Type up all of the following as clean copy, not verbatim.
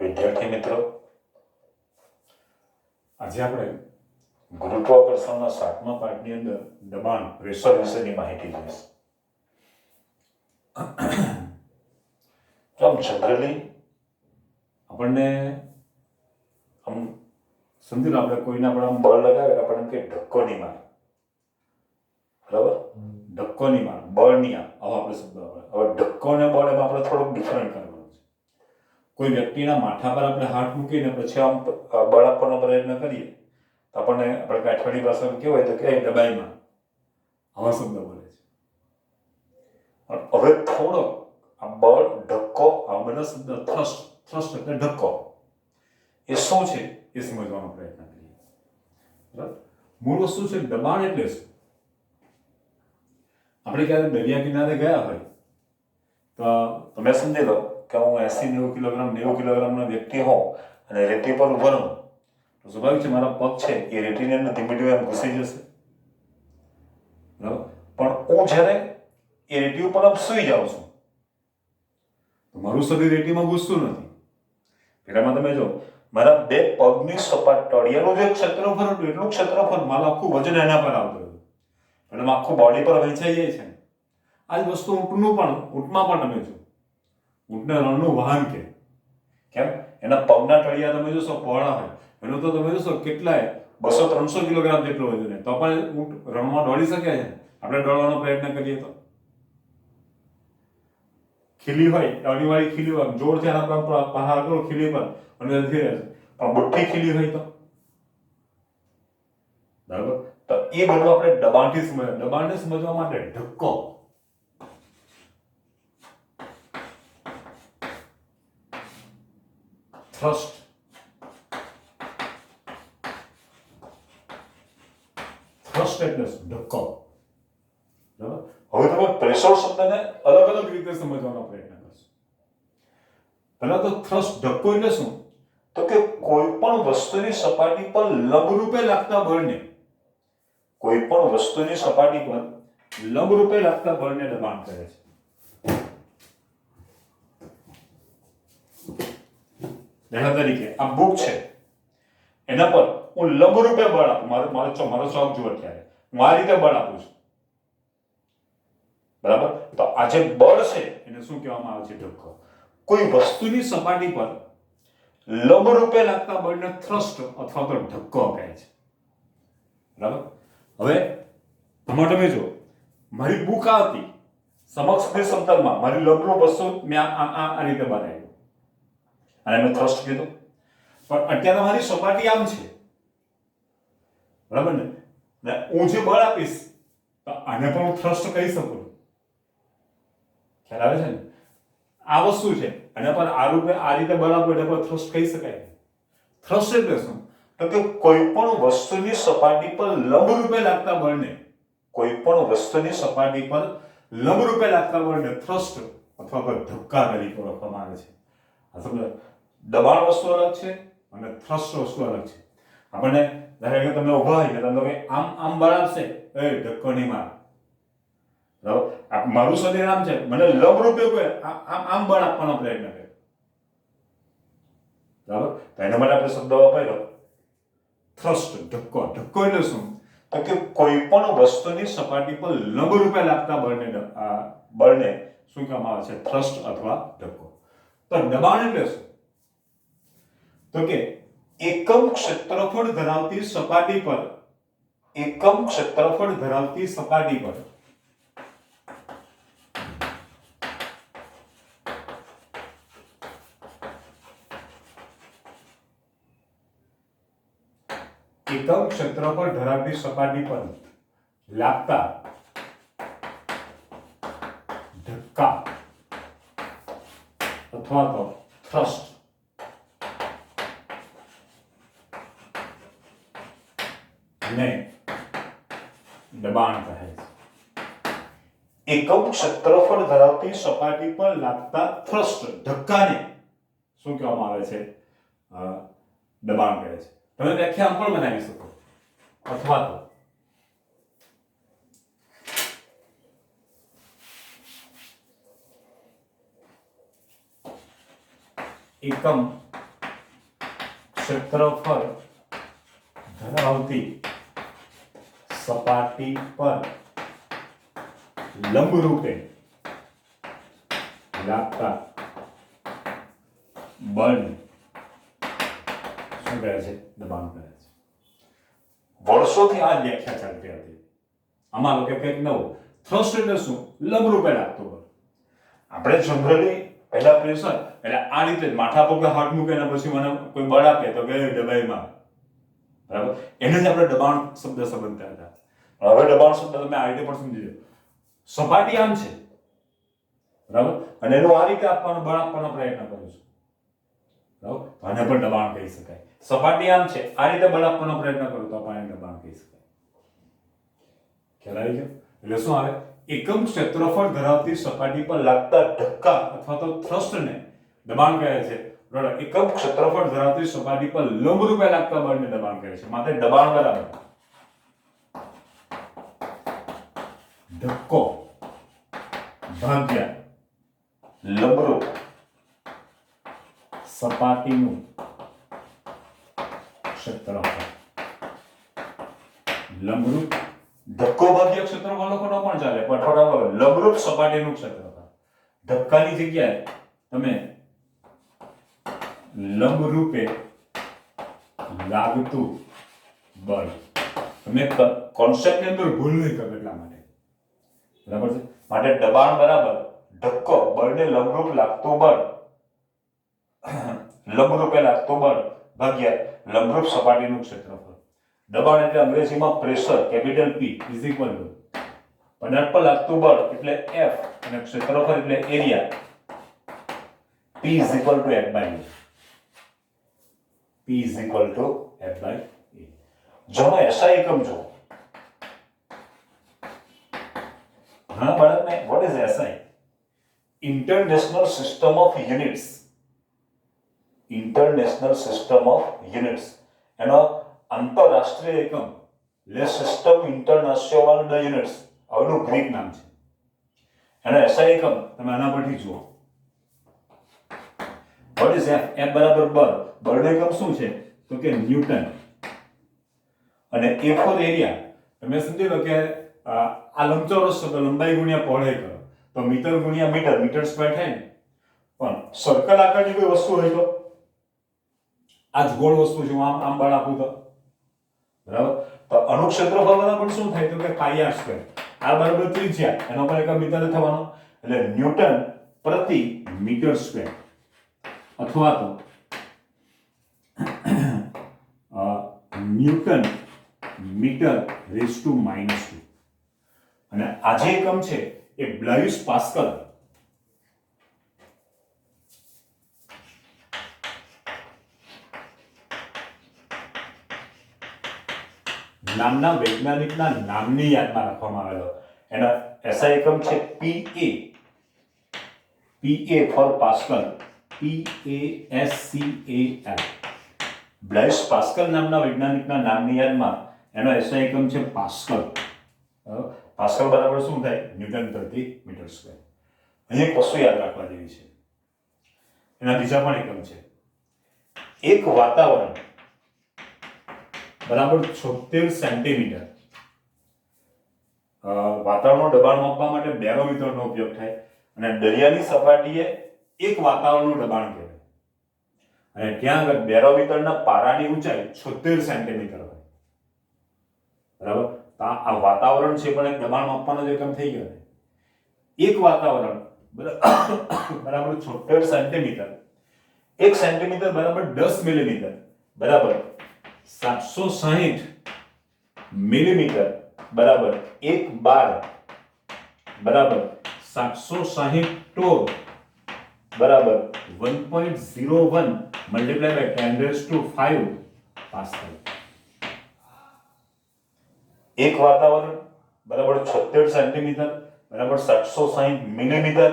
વિદ્યાર્થી મિત્રો, આજે આપણે ગુરુત્વાકર્ષણના 7મા પાઠની અંદર દબાણ પ્રેશર વિશેની માહિતી જોઈશું. આમ જનરલી આપણને આમ સમજી લો, આપણે કોઈના પર આમ બળ લગાવે આપણને કે ધક્કો નહીં મારે, બરાબર? ધક્કો નહીં મારે, બળ નહીં આવે, આવો આપણે શબ્દ વાપરે. હવે ધક્કો ને બળ એમાં આપણે થોડુંક ડિફરન્ટ કરવાનું છે. કોઈ વ્યક્તિના માથા પર આપણે હાથ મૂકીને પછી આમ બળ આપવાનો પ્રયત્ન કરીએ તો આપણને આપણે કાઠિયાવાડી ભાષામાં કહેવાય તો કે દબાઈમાં, આવા શબ્દ બોલે છે. હવે થોડો આ બળ, ધક્કો, આ બધા શબ્દ થ્રસ્ટ એટલે ધક્કો, એ શું છે એ સમજવાનો પ્રયત્ન કરીએ. બરાબર? મૂળ વસ્તુ છે દબાણ એટલે શું. આપણે ક્યારેક દરિયા કિનારે ગયા હોય તો તમે સમજી લો કે હું 80-90 કિલોગ્રામ 90 કિલોગ્રામનો વ્યક્તિ હોઉં અને રેતી પર ઉભો રહું તો સ્વાભાવિક છે મારા પગ છે એ રેતીની અંદર ધીમે ધીમે એમ ઘૂસી જશે, બરાબર? પણ હું જ્યારે એ રેતી ઉપર આમ સૂઈ જાઉં છું તો મારું શરીર રેતીમાં ઘૂસતું નથી. પેલામાં તમે જો મારા બે પગની સપાટ તળિયાનું જે ક્ષેત્રફળ હતું એટલું ક્ષેત્રફળ મારું આખું વજન એના પર આવતું હતું, એટલે આખું બોડી પર વહેંચાઈ જાય છે. આ જ વસ્તુ ઊંટમાં પણ તમે જો, ઊંટને રણનું વાહન કે કેમ એના પગના તળિયા તમે જોશો પહોળા હોય, એનું તો તમે જોશો કેટલાય 200-300 કિલોગ્રામ જેટલું વજન, તો પણ ઊંટ રણમાં દોડી શકે છે. આપણે દોડવાનો પ્રયત્ન કરીએ તો ખીલી હોય, અણીવાળી ખીલી હોય, જોરથી આના પર પહાડ કરો ખીલી પર અને નથી રહેશે, પણ બુઠ્ઠી ખીલી હોય તો બરાબર. તો એ બધું આપણે દબાણથી સમજવા. દબાણને સમજવા માટે ધક્કો, થ્રસ્ટ, થ્રસ્ટ એટલે ધક્કો, બરાબર. હવે તમે પ્રેશર શબ્દને અલગ અલગ રીતે સમજવાનો પ્રયત્ન કરશો. પહેલા તો થ્રસ્ટ, ધક્કો એટલે શું તો કે કોઈ પણ વસ્તુની સપાટી પર લંબરૂપે લાગતા બળને, કોઈ પણ વસ્તુની સપાટી પર લંબરૂપે લાગતા બળને દબાણ કહે છે. દાખલા તરીકે આ બુક છે, એના પર હું લંબરૂપે બળ આપું, મારો ચોક જુઓ ત્યારે હું આ રીતે બળ આપું છું, બરાબર. તો આ જે બળ છે એને શું કહેવામાં આવે છે? ધક્કો. કોઈ વસ્તુની સપાટી પર લંબરૂપે લાગતા બળને થ્રસ્ટ અથવા તો ધક્કો કહે છે, બરાબર. હવે આમાં તમે જો મારી બુક આવતી સમક્ષની સમતલમાં મારી લંબરૂપ વસ્તુ મેં આ રીતે બનાવી અને મેં થ્રસ્ટ કીધું, પણ અત્યારે મારી સપાટી આમ છે, બરાબર ને હું જે બળ આપીશ તો આને પણ હું થ્રસ્ટ કહી શકું. ખ્યાલ આવે છે ને? આ વસ્તુ છે, આના પર આ રીતે બળ આપો એટલે પર થ્રસ્ટ કહી શકાય. થ્રસ્ટ એટલે શું તો કે કોઈ પણ વસ્તુની સપાટી પર લંબરૂપે લાગતા બળને, કોઈ પણ વસ્તુની સપાટી પર લંબરૂપે લાગતા બળને થ્રસ્ટ અથવા તો ધક્કા તરીકે ઓળખવામાં આવે છે. આ સમજો, દબાણ વસ્તુ અલગ છે અને થ્રસ્ટ વસ્તુ અલગ છે. આપણને ધારો કે તમે ઊભા હોય કે તમે આમ બળ આપશે, એ ધક્કો નહીં મારે, બરાબર. મારું શરીર આમ છે, મને લંબરૂપે કોઈ આમ બળ આપવાનો પ્રયત્ન કરે, બરાબર. તો એના માટે આપણે શબ્દ વાપર્યો થ્રસ્ટ, ધક્કો. ધક્કો એટલે શું તો કે કોઈ પણ વસ્તુની સપાટી પર લંબરૂપે લાગતા બળને શું કહેવામાં આવે છે? થ્રસ્ટ અથવા ધક્કો. તો દબાણ એટલે શું તો કે એકમ ક્ષેત્રફળ ધરાવતી સપાટી પર, એકમ ક્ષેત્રફળ ધરાવતી સપાટી પર એકમ ક્ષેત્રફળ ધરાવતી સપાટી પર લાગતા ધક્કા અથવા તો થ્રસ્ટ ને દબાણ કહે છે. એકમ ક્ષેત્રફળ ધરાવતી સપાટી પર લાગતા થ્રસ્ટ, ધક્કાને શું કહેવામાં આવે છે? દબાણ કહે છે. તમે વ્યાખ્યા આમ પણ બનાવી શકો, અથવા તો એકમ ક્ષેત્રફળ ધરાવતી સપાટી પર લંબરૂપે લાગતા બળને શું કહે છે? દબાણ કહે છે. વર્ષોથી આ વ્યાખ્યા ચાલતી હતી. આમાં લોકો કંઈક નવું. થ્રસ્ટ એટલે શું? લંબરૂપે લાગતું બળ. આપણે જનરલી પહેલા પ્રેશર એટલે આ રીતે માથા પર હાથ મૂકે ને પછી મને કોઈ બળ આપે તો કે દબાઈમાં, બરાબર, એને જ આપણે દબાણ શબ્દ સમજતા હતા. હવે દબાણ શબ્દ તમે આ રીતે પણ સમજી લો. સપાટી આમ છે, બરાબર, અને એનો આ રીતે આપવાનો બળ આપવાનો પ્રયત્ન કરું છું, બરાબર, આને પણ દબાણ કહી શકાય. સપાટી આમ છે, આ રીતે બળ આપવાનો પ્રયત્ન કરું તો આપણે દબાણ કહી શકાય. ખ્યાલ આવી ગયો? એટલે શું આવે? એકમ ક્ષેત્રફળ ધરાવતી સપાટી પર લાગતા ધક્કા અથવા તો થ્રસ્ટને દબાણ કહે છે. બરાબર, એકમ ક્ષેત્રફળ ધરાવતી સપાટી પર લંબરૂપે લાગતા બળને દબાણ કહે છે. માટે દબાણ બરાબર ધક્કો ભાગ્યા લંબરૂપ સપાટીનું ક્ષેત્રફળ. લંબરૂપ ધક્કો ભાગ્ય ક્ષેત્રફળ લખો તો પણ ચાલે, પણ થોડા લંબરૂપ સપાટીનું ક્ષેત્રફળ. ધક્કાની જગ્યાએ તમે લંબરૂપે લાગતું બળ. તમે કોન્સેપ્ટની અંદર ભૂલ નહીં કરો એટલા માટે, બરાબર છે. માટે દબાણ બરાબર ધક્કો, બળને લંબરૂપ લાગતું બળ, લંબરૂપે લાગતું બળ ભાગ્યા લંબરૂપ સપાટીનું ક્ષેત્રફળ. દબાણ એટલે અંગ્રેજીમાં pressure, capital P is equal to પદાર્થ પર લાગતું બળ એટલે F અને ક્ષેત્રફળ એટલે area P is equal to F by E. P is equal to F by E. જોનો SI એકમ જો. ઘણા બાળકને what is SI? International system of units. International system of units એનો આંતરરાષ્ટ્રીય એકમ, લે સિસ્ટમ ઇન્ટરનેશનલ દ યુનિટ્સ આનું ગ્રીક નામ છે. એનો SI એકમ તમે આના પરથી જુઓ. What is F? F બરાબર બળ. બળનો એકમ શું છે? તો કે ન્યૂટન. અને A ફોર એરિયા. તમે સમજી લો કે આ લંબચોરસ છે તો લંબાઈ ગુણ્યા પહોળાઈ કરો તો મીટર ગુણ્યા મીટર, મીટર સ્ક્વેર થાય ને. પણ સર્કલ આકારની કોઈ વસ્તુ હોય તો આ જ ગોળ વસ્તુ છે, આમ આમ બળ આપું તો, બરાબર, તો આનું ક્ષેત્રફળ બરાબર શું થાય? તો કે પાઈ r સ્ક્વેર. r બરાબર ત્રિજ્યા, એનો પણ એકમ મીટર થવાનો. એટલે ન્યૂટન પ્રતિ મીટર સ્ક્વેર અથવા તો ન્યૂટન મીટર રેઝ ટુ -2. અને આ જે એકમ છે એ બ્લાઇસ પાસ્કલ નામના વૈજ્ઞાનિકના નામની યાદમાં રાખવામાં આવેલો. એનો SI એકમ છે PA. PA for pascal, PASCAL. Blaise Pascal નામના વૈજ્ઞાનિકના નામની યાદમાં એનો SI એકમ છે પાસ્કલ. પાસ્કલ બરાબર શું થાય? ન્યૂટન પ્રતિ મીટર સ્ક્વેર. અહીં એક વસ્તુ યાદ રાખવા જેવી છે. એના બીજા પણ એકમ છે. એક વાતાવરણ બરાબર 76 સેન્ટીમીટર. વાતાવરણનું દબાણ માપવા માટે બેરોમીટરનો ઉપયોગ થાય અને દરિયાની સપાટીએ એક વાતાવરણનું દબાણ કહેવાય. અને ત્યાં આગળ બેરોમીટરના પારાની ઊંચાઈ 76 સેન્ટીમીટર હોય, બરાબર. તો આ વાતાવરણ છે પણ એક દબાણ માપવાનો જ એકમ થઈ ગયો ને. એક વાતાવરણ બરાબર 76 સેન્ટીમીટર. 1 સેન્ટીમીટર બરાબર 10 મિલીમીટર બરાબર 760 મિલીમીટર બરાબર 1 બાર બરાબર 760 ટોર બરાબર 1.01 મલ્ટીપ્લાય બાય 10⁵ પાસ્કલ. એક વાતાવરણ બરાબર 76 સેન્ટીમીટર બરાબર 760 મિલીમીટર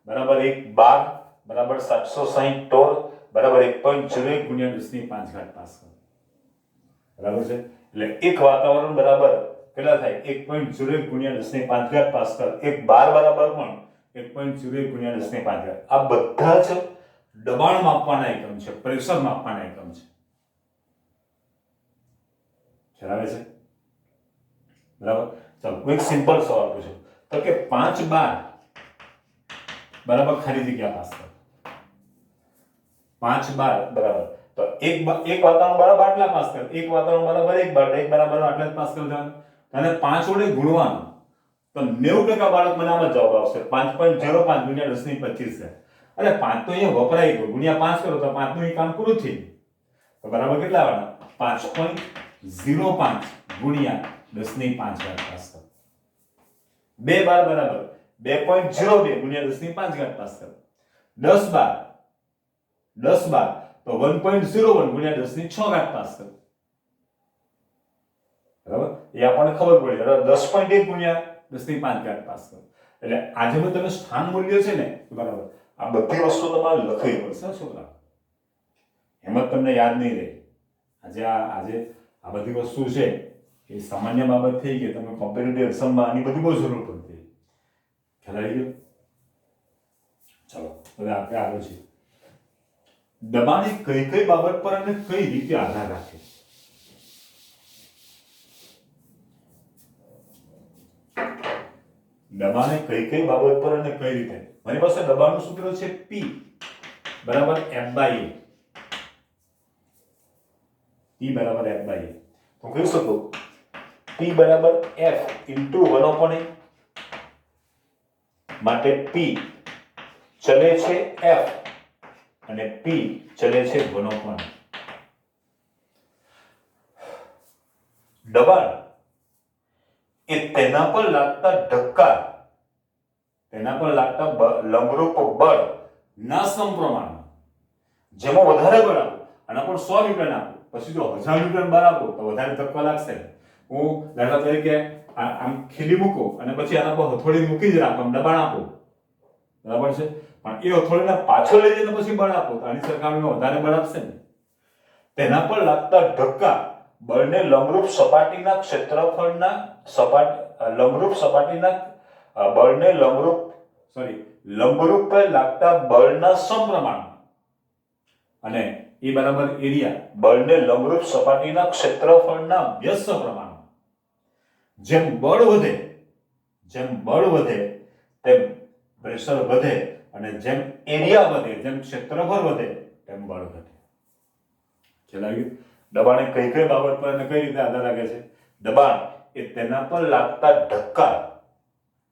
બરાબર 1 બાર બરાબર 760 ટોર બરાબર 1.01 ગુણ્યા 10⁵ પાસ્કલ. બરાબર છે. એટલે એક વાતાવરણ બરાબર કેટલા થાય? 1.01 ગુણ્યા 10⁵ પાસ્કલ. એક બાર બરાબર પણ 1.01 ગુણ્યા 10⁵. આ બધા જ દબાણ માપવાના એકમ છે, પ્રેશર માપવાના એકમ છે. ખ્યાલ આવે છે? બરાબર. ચાલો એક સિમ્પલ સવાલ પૂછો તો કે 5 બાર બરાબર ખાલી જગ્યા પાસ્કલ. 5 બાર બરાબર તો એક વાતાવરણ બરાબર આટલા પાસ્કલ, એક વાતાવરણ બરાબર 1 બાર, 1 બરાબર આટલા જ પાસ્કલ થવાનું. અને 5 વડે ગુણવાનું તો 90% બાળક મને આમાં જવાબ આવશે 5.05 ગુણ્યા 10 ની 25 છે. અરે 5 તો અહીંયા વપરાઈ ગયો, ગુણ્યા 5 કરો તો 5 નું એ કામ પૂરું થઈ ગયું. તો બરાબર કેટલા આવવાના? 5.05 ગુણ્યા 10 ની 5 ઘાત પાસ્કલ. 2 બાર બરાબર 2.02 ગુણ્યા 10 ની 5 ઘાત પાસ્કલ. 10 બાર તો 1.01 ગુણ્યા 10 ની 6 ઘાત પાસ્કલ. બરાબર, એ આપણને ખબર પડી. બરાબર, 10.1 ગુણ્યા 10 ની 5 ઘાત પાસ્કલ. એટલે આજે મેં તમે સ્થાન મૂલ્ય છે ને, બરાબર, આ બધી વસ્તુ તમારે લખવી પડશે છોકરા. એમ જ તમને યાદ નહીં રહે. આજે આ બધી વસ્તુ છે એ સામાન્ય બાબત થઈ ગઈ. તમે કોમ્પિટિટિવ એક્ઝામમાં આની બધી બહુ જરૂર પડતી. ખ્યાલ આવી ગયો? ચાલો હવે આપણે આગળ છીએ. દબાણ એ કઈ બાબત પર અને કઈ રીતે આધાર રાખે? દબાણ એ કઈ બાબત પર અને કઈ રીતે? મારી પાસે દબાણનું સૂત્ર છે P બરાબર F/A. P બરાબર F/A. તો કહી શકો P બરાબર F into 1/A. માટે P ચલે છે F અને P ચલે છે 1/A. દબાણ એ તેના પર લાગતા ધક્કા, તેના પર લાગતા લંબરૂપ બળ ના સમપ્રમાણમાં. જેમાં વધારે બળ આપો, આના પર 100 ન્યૂટન આપો, પછી જો 1000 ન્યૂટન બળ આપો તો વધારે ધક્કો લાગશે. હું દાખલા તરીકે આમ ખીલી મૂકો અને પછી આના પર હથોડી મૂકી જ રાખો, આમ દબાણ આપો, બરાબર છે, પણ એ હથોડીને પાછળ લઈ જઈને પછી બળ આપો તો આની સરખામણીમાં વધારે બળ આપશે ને. તેના પર લાગતા ધક્કા બળને લંબરૂપ સપાટીના ક્ષેત્રફળના લંબરૂપ પર લાગતા બળના સમપ્રમાણમાં. અને એ બરાબર એરિયા બળને લંબરૂપ સપાટીના ક્ષેત્રફળના વ્યસ્ત પ્રમાણમાં. જેમ બળ વધે તેમ પ્રેશર વધે, અને જેમ એરિયા વધે, જેમ ક્ષેત્રફળ વધે તેમ બળ ઘટે. ખ્યાલ આવ્યો? દબાણ એ કઈ બાબત પર અને કઈ રીતે આધાર રાખે છે? દબાણ એ તેના પર લાગતા ધક્કા,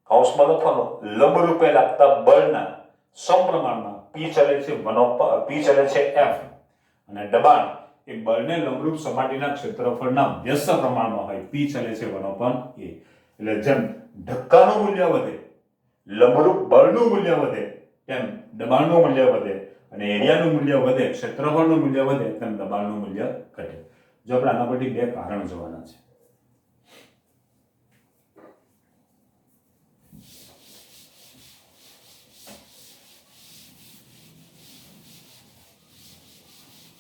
કૌંસમાં લખવાનું, લંબરૂપે લાગતા બળના સમપ્રમાણમાં. P ચલે છે F, અને દબાણ એ બળને લંબરૂપ સપાટીના ક્ષેત્રફળના વ્યસ્ત પ્રમાણમાં હોય. P ચલે છે 1/A. એટલે જેમ ધક્કાનું મૂલ્ય વધે, લંબરૂપ બળનું મૂલ્ય વધે, તેમ દબાણનું મૂલ્ય વધે, અને એરિયાનું મૂલ્ય વધે, ક્ષેત્રફળનું મૂલ્ય વધે, તેમ દબાણનું મૂલ્ય ઘટે. જો આપણે આના પરથી બે કારણ જોવાના છે.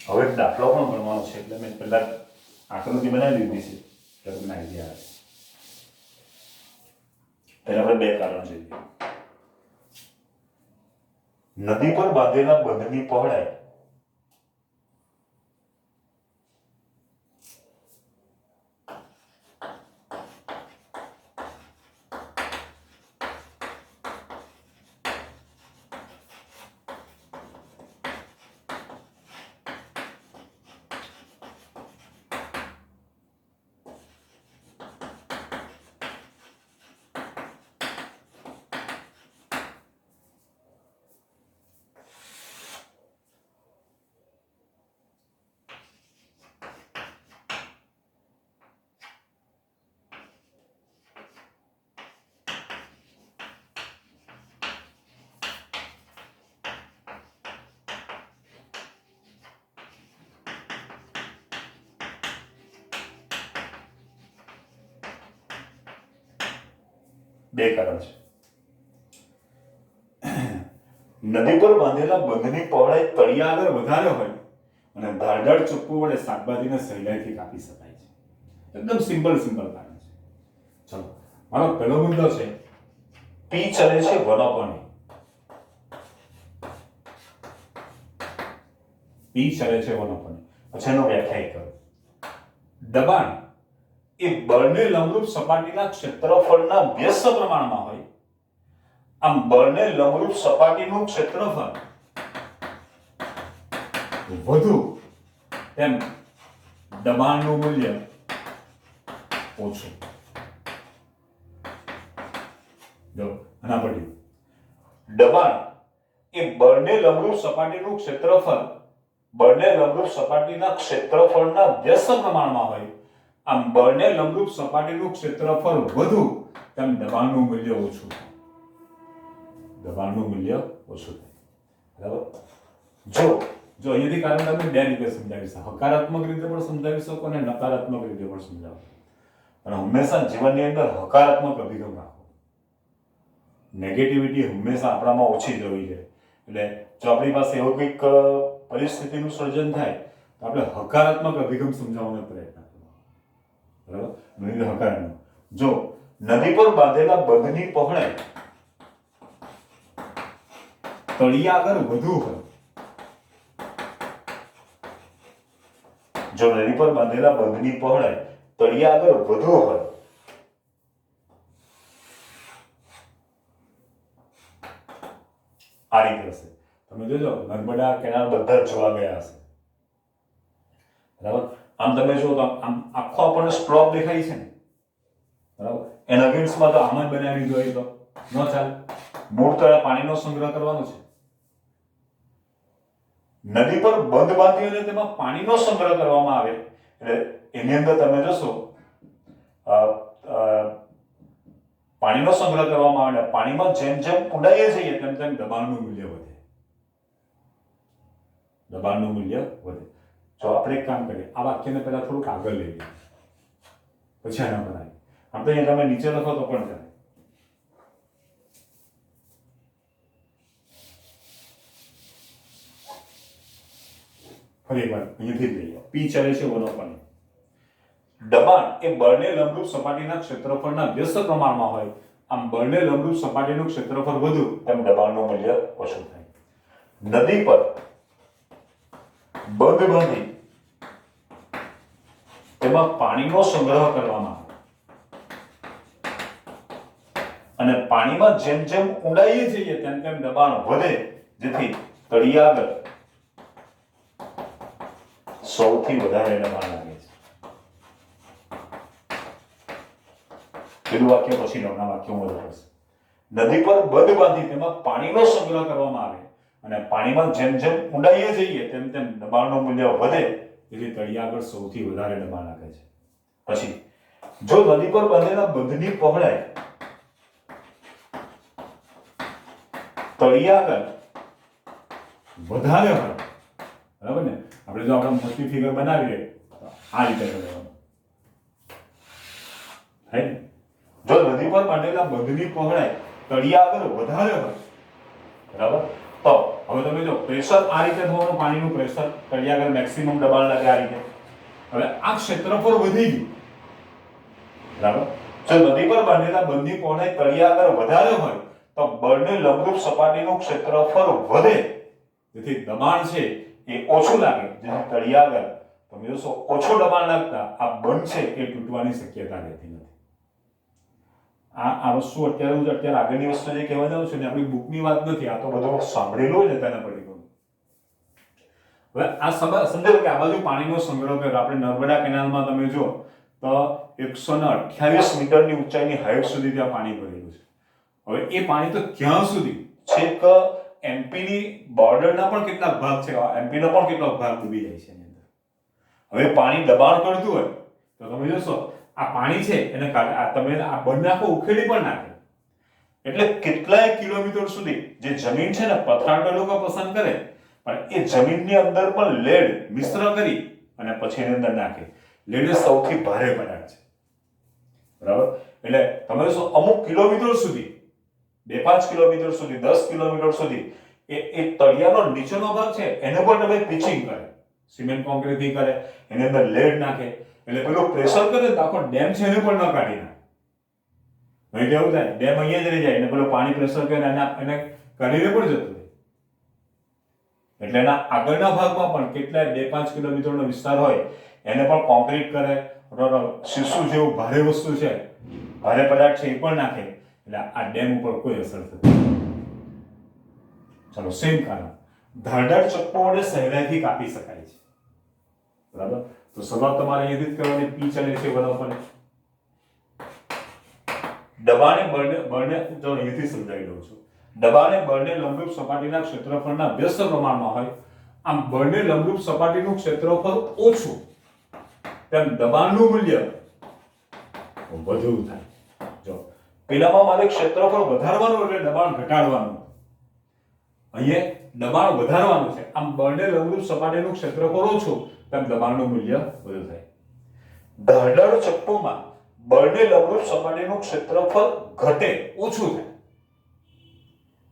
હવે એક દાખલો પણ ગણવાનો છે, એટલે મેં પહેલા આકૃતિ બનાવી દીધી છે, એટલે તમને આઈડિયા આવે. પહેલા આપણે બે કારણ જોઈએ. નદી પર બાંધેલા બંધની પહોળાઈ બે કારણ છે. નદી પર બાંધેલા બંધની પહોળાઈ તળિયા આગળ વધારે હોય અને ધારદાર ચપ્પુ વડે શાકભાજીને સહેલાઈથી કાપી શકાય છે. એકદમ સિમ્પલ કારણ છે. ચલો, મારો પહેલો મુદ્દો છે P ચલે છે 1/A. P ચલે છે 1/A. પછી એનો વ્યાખ્યાયિત કરો. દબાણ એ બળને લંબરૂપ સપાટીના ક્ષેત્રફળના વ્યસ્ત પ્રમાણમાં હોય. આમ બળને લંબરૂપ સપાટીનું ક્ષેત્રફળ વધુ તેમ દબાણનું મૂલ્ય ઓછું. જો આના પરથી દબાણ એ બળને લંબરૂપ સપાટીનું ક્ષેત્રફળ બળને લંબરૂપ સપાટીના ક્ષેત્રફળના વ્યસ્ત પ્રમાણમાં હોય. આમ બળને લંબરૂપ સપાટીનું ક્ષેત્રફળ વધુ તેમ દબાણનું મૂલ્ય ઓછું. દબાણનું મૂલ્ય ઓછું થાય. બરાબર. જો અહીંયાથી કારણ તમે બે રીતે સમજાવી શકો. હકારાત્મક રીતે પણ સમજાવી શકો અને નકારાત્મક રીતે પણ સમજાવો. અને હંમેશા જીવનની અંદર હકારાત્મક અભિગમ રાખો. નેગેટિવિટી હંમેશા આપણામાં ઓછી જ હોવી જોઈએ. એટલે જો આપણી પાસે એવો કંઈક પરિસ્થિતિનું સર્જન થાય તો આપણે હકારાત્મક અભિગમ સમજાવવાનો પ્રયત્ન કરવો. બરાબર. હકારાત્મક. જો નદી પર બાંધેલા બંધની પહોળાઈ તળિયા આગળ વધુ હોય. જો નદી પર બાંધેલા બંધની પહોળાઈ તળિયા આગળ વધુ હોય આ રીતે હશે. તમે જોજો નર્મદા કેનાલ બધા જોવા ગયા હશે. બરાબર. આમ તમે જુઓ તો આમ આખો આપણને સ્ટ્રોક દેખાય છે ને. બરાબર. એના અગેન્સ્ટમાં તો આમ જ બનાવી જોઈએ તો ન ચાલે. મૂળ તળે પાણીનો સંગ્રહ કરવાનો છે. નદી પર બંધ બાંધી અને તેમાં પાણીનો સંગ્રહ કરવામાં આવે એટલે એની અંદર તમે જોશો પાણીનો સંગ્રહ કરવામાં આવે. પાણીમાં જેમ જેમ ઊંડાઈએ જઈએ તેમ તેમ દબાણનું મૂલ્ય વધે. દબાણનું મૂલ્ય વધે. જો આપણે એક કામ કરીએ, આ વાક્યને પહેલા થોડુંક આગળ લઈ લઈએ પછી આના પર આવીએ. આમ તો અહીંયા તમે નીચે લખો તો પણ ચાલે. ફરી એકવાર અહીંયાથી લઈએ. P ચલે છે 1 ઉપર. દબાણ એ બળને લંબરૂપ સપાટીના ક્ષેત્રફળના વ્યસ્ત પ્રમાણમાં હોય. આમ બળને લંબરૂપ સપાટીનું ક્ષેત્રફળ વધુ તેમ દબાણનું મૂલ્ય ઓછું થાય. નદી પર બંધ બાંધી તેમાં પાણીનો સંગ્રહ કરવામાં આવે અને પાણીમાં જેમ જેમ ઊંડાઈએ જઈએ તેમ તેમ દબાણ વધે જેથી તળિયા આગળ સૌથી વધારે દબાણ લાગે છે. પેલું વાક્ય પછી નવના વાક્યો વધુ હશે. નદી પર બંધ બાંધી તેમાં પાણીનો સંગ્રહ કરવામાં આવે અને પાણીમાં જેમ જેમ ઊંડાઈએ જઈએ તેમ તેમ દબાણનું મૂલ્ય વધે તેથી તળિયા આગળ સૌથી વધારે દબાણ લાગે છે. પછી જો નદી પર બાંધેલા બંધની પહોળાઈ તળિયા આગળ વધારે હોય. બરાબર ને. આપણે જો આપણે મોટી ફિગર બનાવીએ તો આ રીતે કરવાનું. હે જો નદી પર બાંધેલા બંધની પહોળાઈ તળિયા આગળ વધારે હોય. બરાબર. તો હવે તમે જો પ્રેશર આ રીતે થવાનું, પાણીનું પ્રેશર તળિયા આગળ મેક્સિમમ દબાણ લાગે આ રીતે. હવે આ ક્ષેત્રફળ વધી ગયું. બરાબર. જો નદી પર બાંધેલા બંધની પહોળાઈ તળિયા આગળ વધારે હોય તો બળને લંબરૂપ સપાટીનું ક્ષેત્રફળ વધે જેથી દબાણ છે એ ઓછું લાગે. જેથી તળિયા આગળ તમે જોશો ઓછું દબાણ લાગતા આ બંધ છે એ તૂટવાની શક્યતા રહેતી નથી. આ વસ્તુ અત્યારે આગળની વસ્તુ જે કહેવા જાઉં છું ને આપણી બુકની વાત નથી. આ તો બધું સાંભળેલું હોય ને તેના પરથી કહું. હવે આ સમજો કે આ બાજુ પાણીનો સંગ્રહ કર્યો. આપણે નર્મદા કેનાલમાં તમે જો તો 128 મીટરની ઊંચાઈની હાઈટ સુધી ત્યાં પાણી ભરેલું છે. હવે એ પાણી તો ક્યાં સુધી છેક એમપીની બોર્ડરના પણ કેટલાક ભાગ છે. એમપીનો પણ કેટલાક ભાગ ડૂબી જાય છે એની અંદર. હવે પાણી દબાણ કરતું હોય તો તમે જોશો આ પાણી છે એને તમે આ બંધ નાખો ઉખેડી પણ નાખે એટલે કેટલાય કિલોમીટર સુધી જે જમીન છે ને પથરાળ લોકો પસંદ કરે પણ એ જમીનની અંદર પણ લેડ મિશ્ર કરી અને પછી એની અંદર નાખે. લેડ એ સૌથી ભારે પદાર્થ છે. બરાબર. એટલે તમે જોશો અમુક કિલોમીટર સુધી 2-5 કિલોમીટર સુધી 10 કિલોમીટર સુધી એ તળિયાનો નીચેનો ભાગ છે એને પણ તમે પિચિંગ કરે, સિમેન્ટ કોન્ક્રીટથી કરે, એની અંદર લેડ નાખે એટલે પેલું પ્રેશર કરે તો આખો ડેમ છે એને પણ ન કાઢી નાખે. નહીં કેવું થાય ડેમ અહીંયા જ રહી જાય અને પેલું પાણી પ્રેશર કરે એને કાઢીને પણ જતું રહે. એટલે એના આગળના ભાગમાં પણ કેટલાય 2-5 કિલોમીટરનો વિસ્તાર હોય એને પણ કોન્ક્રીટ કરે શીશુ જેવું ભારે વસ્તુ છે, ભારે પદાર્થ છે એ પણ નાખે એટલે આ ડેમ ઉપર કોઈ અસર થતી નથી. ચલો સેમ કારણ, ધારદાર ચપ્પુ વડે સહેલાઈથી કાપી શકાય છે. બરાબર, તો શરૂઆત તમારે અહીંયાથી જ કરવાની. પી ચલે છે બરાબર. દબાણે બળને જો અહીંથી સમજાવી દઉં છું. દબાણે બળને લંબરૂપ સપાટીના ક્ષેત્રફળના વ્યસ્ત પ્રમાણમાં હોય, આમ બળને લંબરૂપ સપાટીનું ક્ષેત્રફળ ઓછું તેમ દબાણનું મૂલ્ય વધુ થાય. જો પેલામાં મારે ક્ષેત્રફળ વધારવાનું એટલે દબાણ ઘટાડવાનું, અહીંયા દબાણ વધારવાનું છે. આમ બળને લંબરૂપ સપાટીનું ક્ષેત્રફળ ઓછું તેમ દબાણનું મૂલ્ય વધુ થાય. ધારદાર ચપ્પુમાં બળને લંબરૂપ સપાટીનું ક્ષેત્રફળ ઘટે, ઓછું થાય.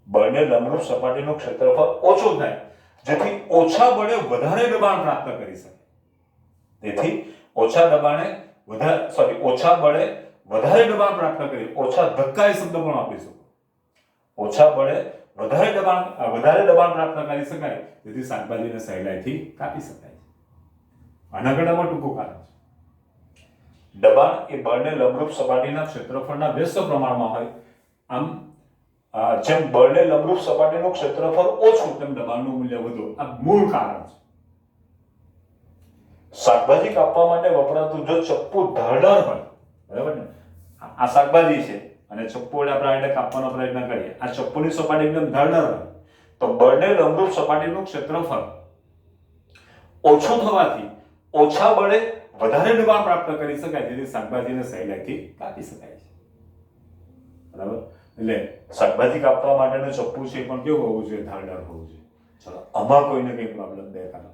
બળને લંબરૂપ સપાટીનું ક્ષેત્રફળ ઓછું થાય જેથી ઓછા બળે વધારે દબાણ પ્રાપ્ત કરી શકે. તેથી ઓછા બળે વધારે દબાણ પ્રાપ્ત કરી, ઓછા ધક્કા એ શબ્દ પણ આપી શકો. ઓછા બળે વધારે દબાણ પ્રાપ્ત કરી શકાય તેથી શાકભાજીને સહેલાઈથી કાપી શકાય છે. આના ઘણામાં ટૂંકું કારણ છે. દબાણ એ બળને લંબરૂપ સપાટીના ક્ષેત્રફળના વ્યસ્ત પ્રમાણમાં હોય, આમ જેમ બળને લંબરૂપ સપાટીનું ક્ષેત્રફળ ઓછું તેમ દબાણનું મૂલ્ય વધુ. આ મૂળ કારણ છે. શાકભાજી કાપવા માટે વપરાતું જો ચપ્પુ ધારદાર હોય, બરાબર ને, આ શાકભાજી છે અને ચપ્પુ વડે આપણે કાપવાનો પ્રયત્ન કરીએ, આ ચપ્પુની સપાટી એકદમ ધારદાર હોય તો બળને લંબરૂપ સપાટીનું ક્ષેત્રફળ ઓછું થવાથી ઓછા બળે વધારે દબાણ પ્રાપ્ત કરી શકાય જેથી શાકભાજીને સહેલાઈથી કાપી શકાય છે. બરાબર, એટલે શાકભાજી કાપવા માટેનું ચપ્પુ છે પણ કેવું હોવું જોઈએ? ધારદાર હોવું જોઈએ. ચલો આમાં કોઈને કંઈ પ્રોબ્લેમ દેખાડો.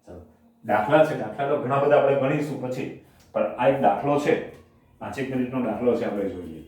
ચલો દાખલા છે, દાખલા તો ઘણા બધા આપણે ગણીશું પછી, પણ આ એક દાખલો છે, 5 મિનિટનો દાખલો છે, આપણે જોઈએ.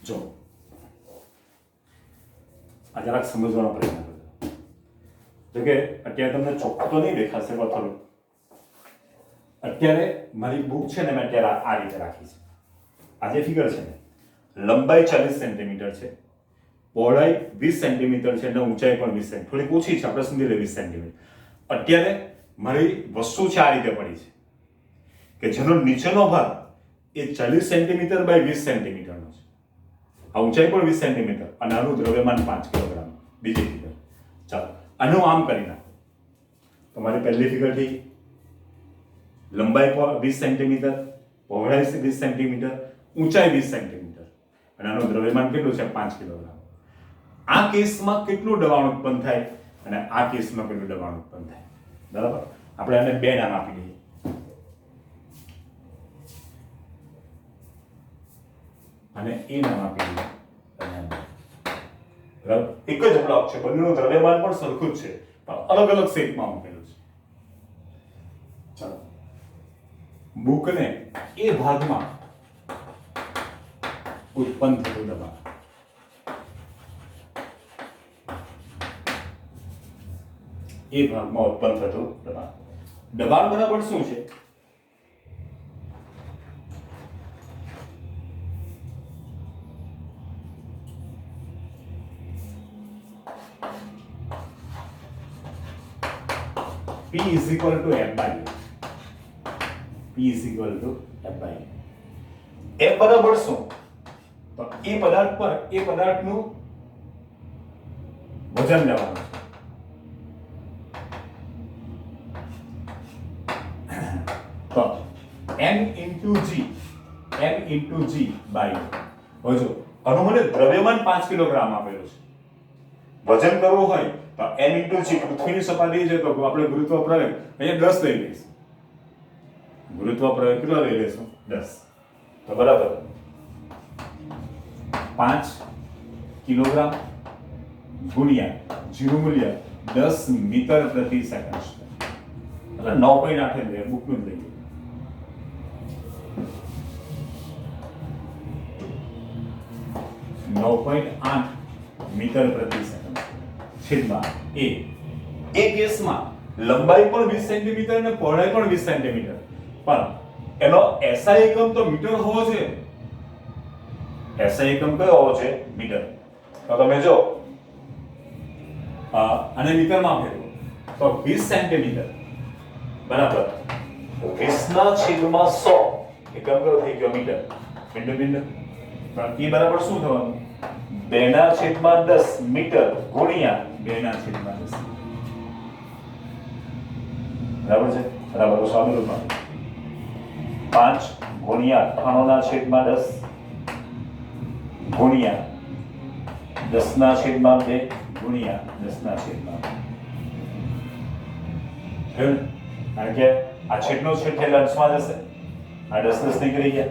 જો આ જરાક સમજવાનો પ્રયત્ન કરજો. જો કે અત્યારે તમને ચોખ્ખું તો નહીં દેખાશે પણ થોડું. અત્યારે મારી બુક છે ને મેં અત્યારે આ રીતે રાખી છે. આ જે ફિગર છે ને, લંબાઈ 40 સેન્ટીમીટર છે, પહોળાઈ 20 સેન્ટીમીટર છે અને ઊંચાઈ પણ 20 સેન્ટીમીટર, થોડીક ઓછી છે, આપણે સમજી લઈએ 20 સેન્ટીમીટર. અત્યારે મારી વસ્તુ છે આ રીતે પડી છે કે જેનો નીચેનો ભાગ એ 40 સેન્ટીમીટર બાય 20 સેન્ટીમીટરનો છે. આ ઊંચાઈ પણ 20 સેન્ટીમીટર અને આનું દ્રવ્યમાન 5 કિલોગ્રામ. બીજી ફિગર, ચાલો આનું આમ કરી નાખો. તમારી પહેલી ફિગર થઈ, લંબાઈ 20 સેન્ટીમીટર, પહોળાઈ 20 સેન્ટીમીટર, ઊંચાઈ 20 સેન્ટીમીટર અને આનું દ્રવ્યમાન કેટલું છે? 5 કિલોગ્રામ. આ કેસમાં કેટલું દબાણ ઉત્પન્ન થાય અને આ કેસમાં કેટલું દબાણ ઉત્પન્ન થાય? બરાબર, આપણે આને બે નામ આપી દઈએ. અને એ નામ આપી દઈએ. બરાબર, એક જ બ્લોક છે, બંનેનું દ્રવ્યમાન પણ સરખું જ છે પણ અલગ અલગ શેપમાં મૂકેલું છે. ચાલો બુકને એ ભાગમાં ઉત્પન્ન થતું દબાણ, એ ભાગમાં ઉત્પન્ન થતું દબાણ. દબાણ બરાબર શું છે? P is equal to F by A. P is equal to F by A. F બરાબર શું? તો એ પદાર્થ પર એ પદાર્થનું વજન લેવાનું છે. તો M into G by A. હવે જો આનું મને દ્રવ્યમાન 5 કિલોગ્રામ આપેલું છે. વજન કરવું હોય તો m into g, પૃથ્વીની સપાટી છે તો આપણે ગુરુત્વ પ્રવેગ અહીંયા 10 લઈ લઈશું. ગુરુત્વ પ્રવેગ કેટલો લઈ લઈશું? 10. તો બરાબર 5 કિલોગ્રામ ગુણ્યા g નું મૂલ્ય 10 મીટર પ્રતિ સેકન્ડ. એટલે 9.8 એટલે બુકનું લઈએ. 9.8 મીટર પ્રતિ સેકન્ડ છેદમાં એ. એ કેસમાં લંબાઈ પણ 20 સેન્ટીમીટર અને પહોળાઈ પણ 20 સેન્ટીમીટર, પણ એનો એસઆઈ એકમ તો મીટર હોવો જોઈએ. એસઆઈ એકમ કયો હોવો જોઈએ? મીટર. તો તમે જો અને મીટરમાં ફેરવો તો 20 સેન્ટીમીટર બરાબર 20/100 એકમ કયો થઈ ગયો? મીટર. બિંદુ બિંદુ પણ એ બરાબર શું થવાનું? 2/10 મીટર ગુણ્યા 2/10. બરાબર છે? બરાબર. તો સાદું રૂપમાં 5 ગુણ્યા 98/10 ગુણ્યા 10/2 ગુણ્યા 10/2. કારણ કે આ છેદનો છેદ એટલે અંશમાં જશે. આ 10 નીકળી ગયા.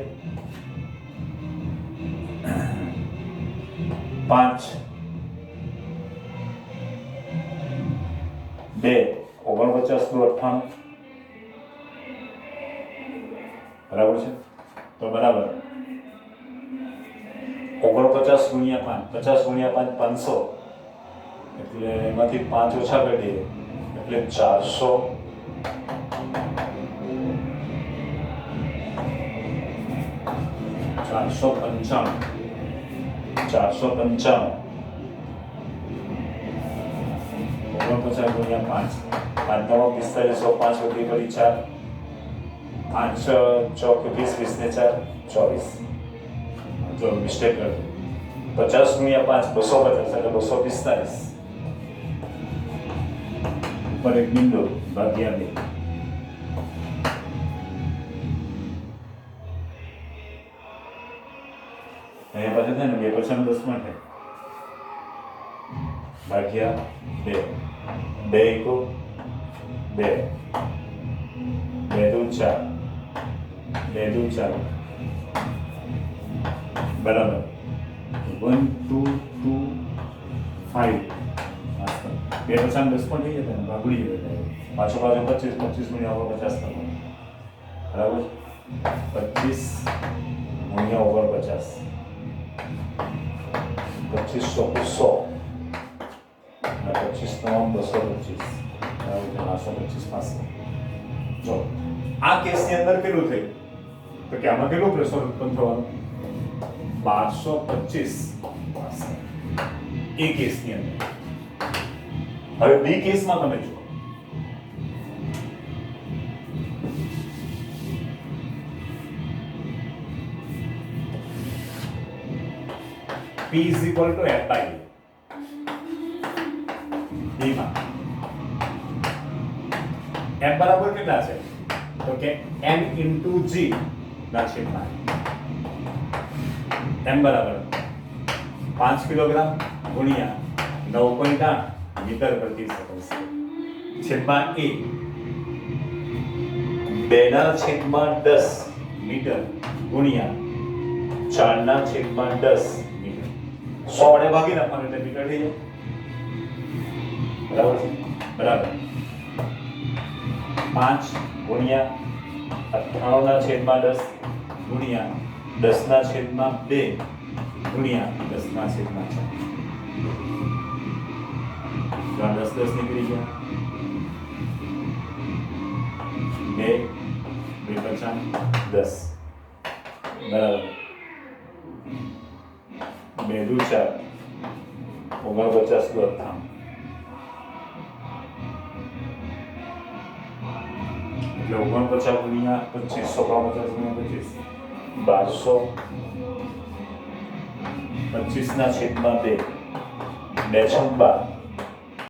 5 2 49 × 98. બરાબર છે? તો બરાબર 49 ગુણ્યા 5, 50 ગુણ્યા 5 500, એટલે એમાંથી 5 ઓછા કાઢીએ એટલે 400. 495 49 ગુણ્યા 5, 5 45, 5 વધી પડી 4, 5 ચોક 20, 20 ને 4 24. જો મિસ્ટેક કર્યો. 50 ગુણ્યા 5 250 એટલે 245. ઉપર એક બિંદુ ભાગ્યા 2. અહીંયા પાછળ થાય ને 2 × 10 માટે ભાગ્યા 2. 2 × 2 2 × 4 2 × 4 બરાબર 1 2 2 5. 2 × 10 પણ થઈ જતા ને ભાગડી જતા. પાછો 25 ગુણ્યા 49 થવાનું. બરાબર. 25 ગુણ્યા 49 2500 અને 25 225 પાસે. જો આ કેસની અંદર કેટલું થયું? તો કે આમાં કેટલું પ્રેશર ઉત્પન્ન થવાનું? 1225 પાસે. એ કેસની અંદર. હવે બી કેસમાં તમે જુઓ. P = F/A. માં F બરાબર કેટલા છે? તો કે m × g ના છેદમાં m બરાબર 5 કિલોગ્રામ ગુણ્યા 9.8 મીટર પ્રતિ સેકન્ડ છેદમાં a. 2/10 મીટર ગુણ્યા 4/10 મીટર. 100 વડે ભાગી નાખવાનું એટલે મીટર થઈ જાય. બરાબર છે? બરાબર. 5 ગુણ્યા 98/10 ગુણ્યા 10/2 ગુણ્યા 10/4. 10 નીકળી ગયા. 2 2 × 10 બરાબર 2 × 4 49 × 58. 49 ગુણ્યા 25 49 ગુણ્યા 25 1200 25/2 2 × 12